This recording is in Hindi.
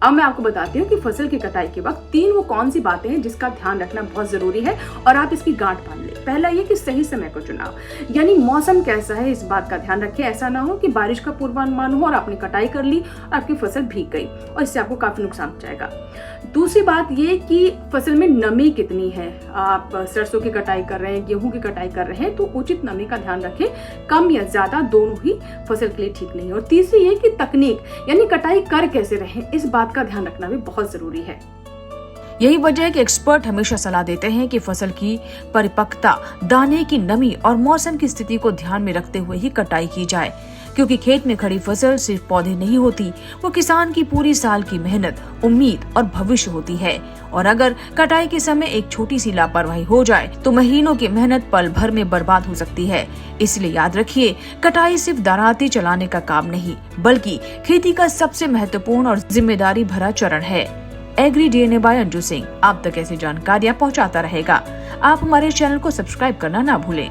अब मैं आपको बताती हूँ कि फसल की कटाई के वक्त 3 वो कौन सी बातें हैं जिसका ध्यान रखना बहुत जरूरी है और आप इसकी गांठ बांध ले। पहला ये कि सही समय को चुनाव, यानी मौसम कैसा है इस बात का ध्यान रखें। ऐसा ना हो कि बारिश का पूर्वानुमान हो और आपने कटाई कर ली और आपकी फसल भीग गई और इससे आपको काफी नुकसान हो जाएगा। दूसरी बात ये कि फसल में नमी कितनी है। आप सरसों की कटाई कर रहे हैं, गेहूं की कटाई कर रहे हैं तो उचित नमी का ध्यान रखें। कम या ज्यादा दोनों ही फसल के लिए ठीक नहीं। और तीसरी ये कि तकनीक, यानी कटाई कर कैसे रहे, इस बात का ध्यान रखना भी बहुत जरूरी है। यही वजह है कि एक्सपर्ट हमेशा सलाह देते हैं कि फसल की परिपक्वता, दाने की नमी और मौसम की स्थिति को ध्यान में रखते हुए ही कटाई की जाए, क्योंकि खेत में खड़ी फसल सिर्फ पौधे नहीं होती, वो किसान की पूरी साल की मेहनत, उम्मीद और भविष्य होती है। और अगर कटाई के समय एक छोटी सी लापरवाही हो जाए तो महीनों की मेहनत पल भर में बर्बाद हो सकती है। इसलिए याद रखिए, कटाई सिर्फ दराती चलाने का काम नहीं, बल्कि खेती का सबसे महत्वपूर्ण और जिम्मेदारी भरा चरण है। एग्री डीएनए बाय अंजू सिंह आप तक ऐसी जानकारियाँ पहुँचाता रहेगा। आप हमारे चैनल को सब्सक्राइब करना ना भूलें।